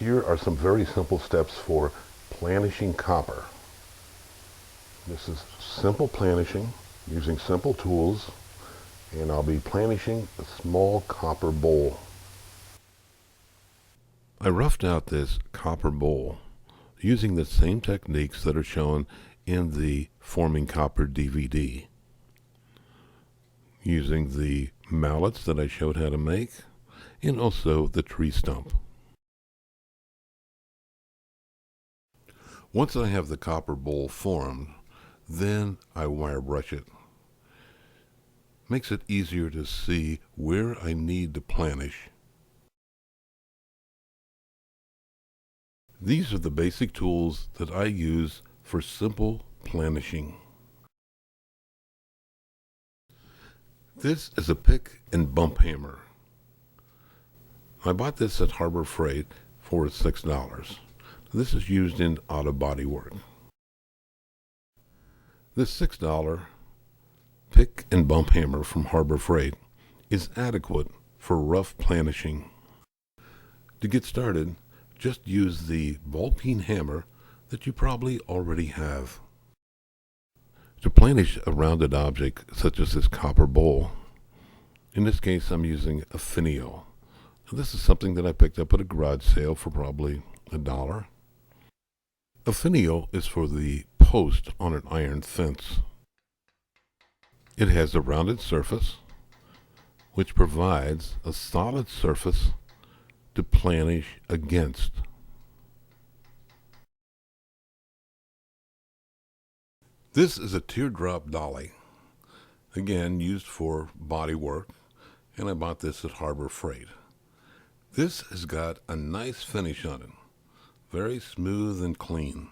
Here are some very simple steps for planishing copper. This is simple planishing using simple tools, and I'll be planishing a small copper bowl. I roughed out this copper bowl using the same techniques that are shown in the Forming Copper DVD, using the mallets that I showed how to make, and also the tree stump. Once I have the copper bowl formed, then I wire brush it. Makes it easier to see where I need to planish. These are the basic tools that I use for simple planishing. This is a pick and bump hammer. I bought this at Harbor Freight for $6. This is used in auto body work. This $6 pick and bump hammer from Harbor Freight is adequate for rough planishing. To get started, just use the ball-peen hammer that you probably already have. To planish a rounded object such as this copper bowl, in this case I'm using a Finial. This is something that I picked up at a garage sale for probably $1. A Finial is for the post on an iron fence. It has a rounded surface, which provides a solid surface to planish against. This is a Teardrop Dolly, again used for body work, and I bought this at Harbor Freight. This has got a nice finish on it. Very smooth and clean.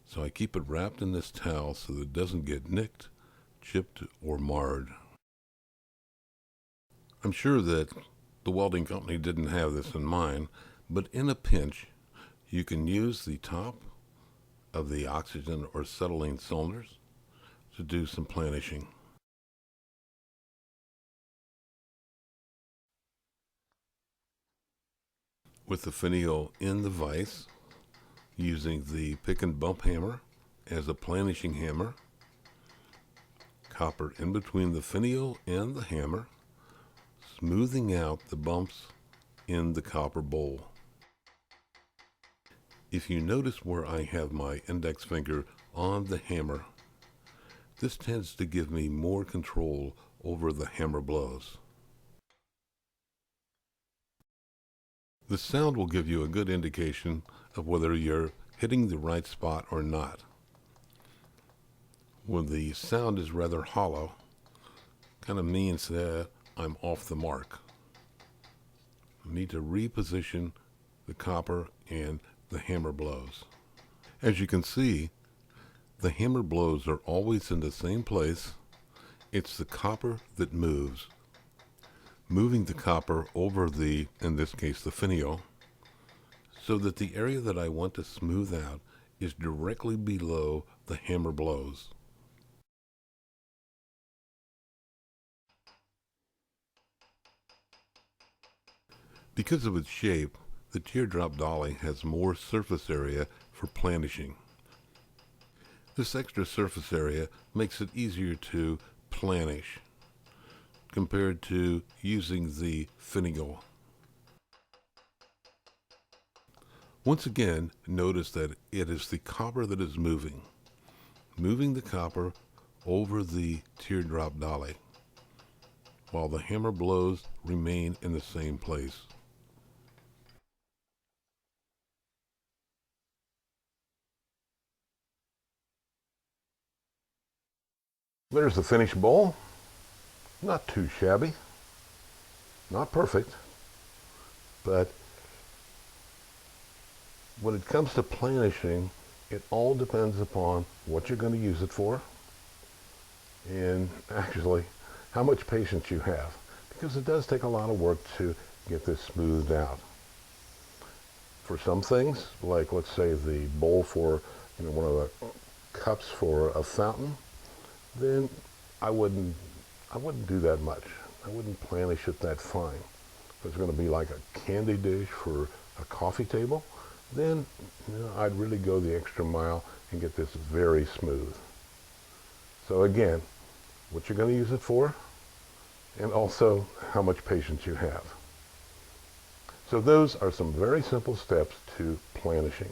So I keep it wrapped in this towel so that it doesn't get nicked, chipped, or marred. I'm sure that the welding company didn't have this in mind, but in a pinch, you can use the top of the oxygen or acetylene cylinders to do some planishing. With the Finial in the vise, using the pick and bump hammer as a planishing hammer, copper in between the Finial and the hammer, smoothing out the bumps in the copper bowl. If you notice where I have my index finger on the hammer, this tends to give me more control over the hammer blows. The sound will give you a good indication of whether you're hitting the right spot or not. When the sound is rather hollow, kind of means that I'm off the mark. I need to reposition the copper and the hammer blows. As you can see, the hammer blows are always in the same place. It's the copper that moves. Moving the copper over the, in this case, the Finial, so that the area that I want to smooth out is directly below the hammer blows. Because of its shape, the Teardrop Dolly has more surface area for planishing. This extra surface area makes it easier to planish compared to using the Finial. Once again, notice that it is the copper that is moving the copper over the Teardrop Dolly, while the hammer blows remain in the same place. There's the finished bowl. Not too shabby, not perfect, but when it comes to planishing, it all depends upon what you're going to use it for and actually how much patience you have, because it does take a lot of work to get this smoothed out. For some things, like let's say the bowl for one of the cups for a fountain, then I wouldn't do that much. I wouldn't planish it that fine. If it's going to be like a candy dish for a coffee table, then I'd really go the extra mile and get this very smooth. So again, what you're going to use it for, and also how much patience you have. So those are some very simple steps to planishing.